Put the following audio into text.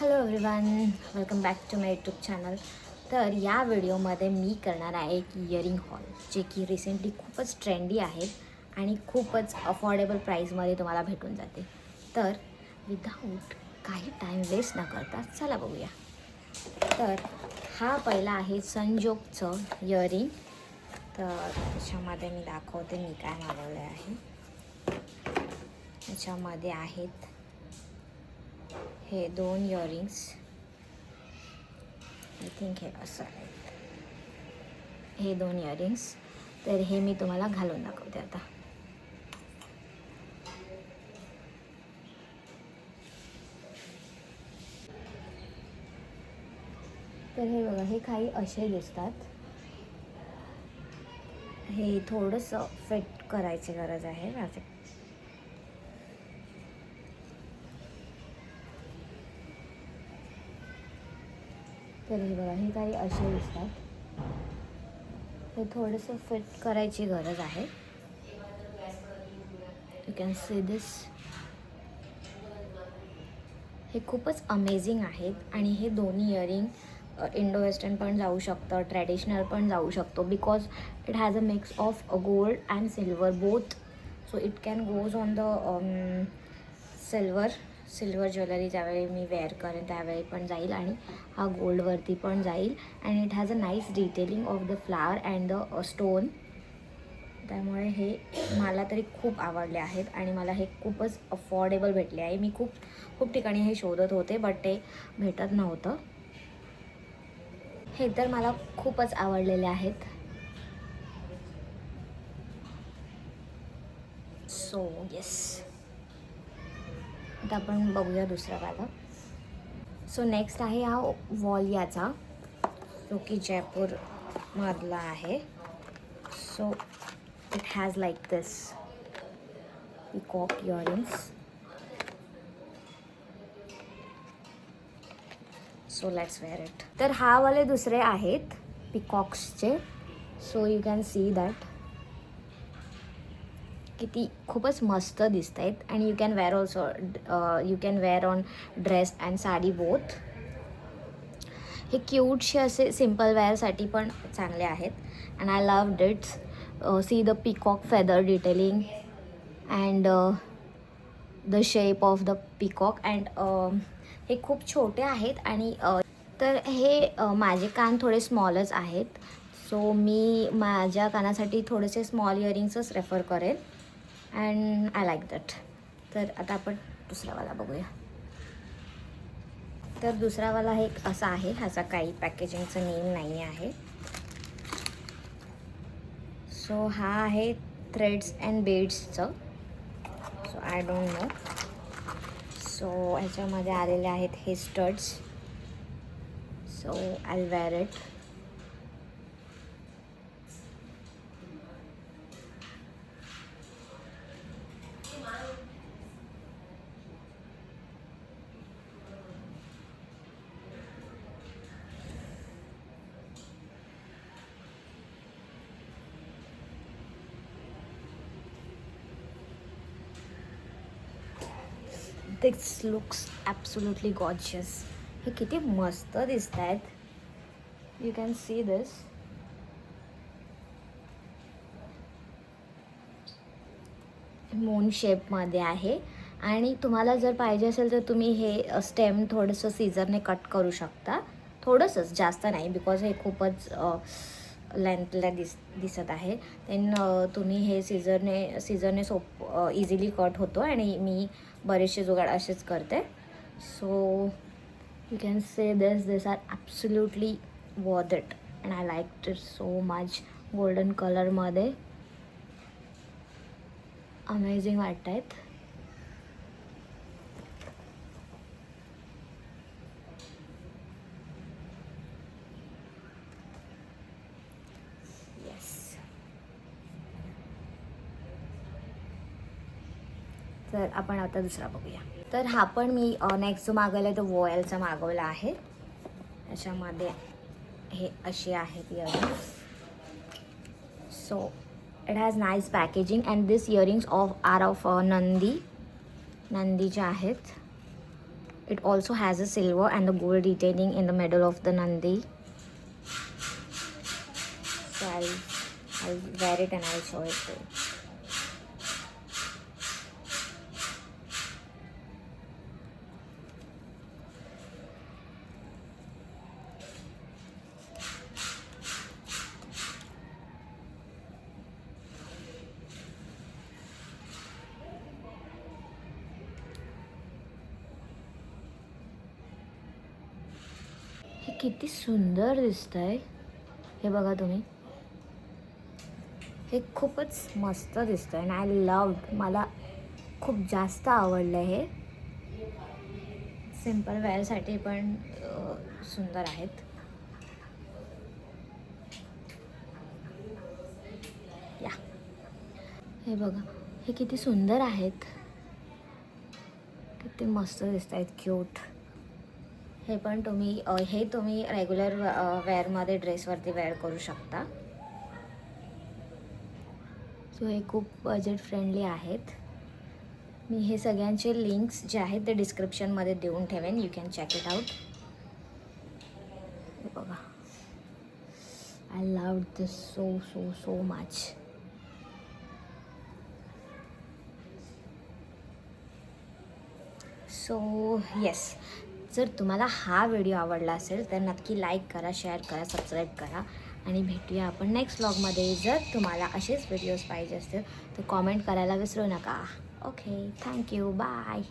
Hello everyone, welcome back to my YouTube channel. तर या व्हिडिओमध्ये मी करणार आहे एक इयरिंग हॉल, जे की रिसेंटली खूपच ट्रेंडी आहेत आणि खूपच अफोर्डेबल प्राईसमध्ये तुम्हाला भेटून जाते. तर विदाऊट काही टाईम वेस्ट न करता चला बघूया. तर हा पहिला आहे संजोगचं इयरिंग. तर त्याच्यामध्ये मी दाखवते मी काय मागवलं आहे. त्याच्यामध्ये आहेत हे 2 इयरिंग्स. आय थिंक हे असं आहे, हे 2 इयरिंग्स. तर हे मी तुम्हाला घालून दाखवते आता. तर हे बघा, हे काही असे दिसतात. हे थोडंसं फिट करायची गरज आहे माझे. तर हे बघा, हे काही असे दिसतात. हे थोडंसं फिट करायची गरज आहे. यू कॅन सी दिस. हे खूपच अमेझिंग आहेत आणि हे दोन्ही इयरिंग इंडो वेस्टर्न पण जाऊ शकतं, ट्रॅडिशनल पण जाऊ शकतो, because it has a mix of gold and silver both. So it can goes on the silver jewellery ज्यावेळी मी वेअर करेन त्यावेळी पण जाईल, आणि हा गोल्डवरती पण जाईल. And it has a nice detailing of the flower and the stone. त्यामुळे हे मला तरी खूप आवडले आहेत आणि मला हे खूपच अफोर्डेबल भेटले आहे. मी खूप ठिकाणी हे शोधत होते, बट ते भेटत नव्हतं. हे तर मला खूपच आवडलेले आहेत. सो येस, आता आपण बघूया दुसरा वाला. सो नेक्स्ट आहे हा वॉलियाचा, जो की जयपूरमधला आहे. So it has like this peacock earrings. So let's wear it. तर हा वाले दुसरे आहेत पिकॉक्सचे. So you can see that किती खूपच मस्त दिसत आहेत. आणि you can wear also, you can wear on dress and sari both. हे क्यूटशे असे सिम्पल वेअरसाठी पण चांगले आहेत. And I love these. See the peacock feather detailing and the shape of the peacock. And हे खूप छोटे आहेत आणि तर हे माझे कान थोडे स्मॉलच आहेत. सो मी माझ्या कानासाठी थोडेसे स्मॉल इयरिंग्सच रेफर करेन. And I like that. तर आता आपण दुसरावाला बघूया. तर दुसरावाला हे असा आहे. ह्याचा काही पॅकेजिंगचं नेम नाही आहे. सो हा आहे थ्रेड्स अँड बीड्सचं. So I don't know. So ह्याच्यामध्ये आलेले आहेत हे studs. So I wear it. This looks absolutely gorgeous. हे किती मस्त दिसत आहेत. You can see this. Moon शेपमध्ये आहे. आणि तुम्हाला जर पाहिजे असेल तर तुम्ही हे स्टेम थोडंसं सीझरने कट करू शकता. थोडंसंच, जास्त नाही, बिकॉज हे खूपच लेंथला दिसत आहे. देन तुम्ही हे सीझरने इझिली कट होतो. आणि मी बरेचसे जुगाड असेच करते. So you can say this are absolutely worth it. And I like it so much. Golden कलरमध्ये अमेझिंग वाटत आहेत. येस. तर आपण आता दुसरा बघूया. तर हा पण मी नेक्स्ट जो मागवला आहे तो वॉयलचा मागवला आहे. त्याच्यामध्ये हे असे आहेत earrings. So it has nice packaging. And this earrings are of नंदीचे आहेत. It also has a silver and the gold detailing in the middle of the Nandi. So I'll wear it and I'll show it to you. हे किती सुंदर दिसतंय, हे बघा तुम्ही. हे खूपच मस्त दिसतंय आणि आय लव्ड, मला खूप जास्त आवडलं. हे सिम्पल वेअरसाठी पण सुंदर आहेत. या हे बघा, हे किती सुंदर आहेत, किती मस्त दिसत आहेत, क्यूट. हे पण तुम्ही रेग्युलर वेअरमध्ये ड्रेसवरती वेअर करू शकता. सो हे खूप बजेट फ्रेंडली आहेत. मी हे सगळ्यांचे लिंक्स जे आहेत ते डिस्क्रिप्शनमध्ये देऊन ठेवेन. You can check it out. हे बघा, I love this so so so much. So yes, जर तुम्हाला हा व्हिडिओ आवडला असेल तर नक्की लाईक करा, शेअर करा, सबस्क्राईब करा आणि भेटूया आपण नेक्स्ट व्लॉगमध्ये. जर तुम्हाला असेच व्हिडिओज पाहिजे असतील तर कॉमेंट करायला विसरू नका. Okay, thank you, bye.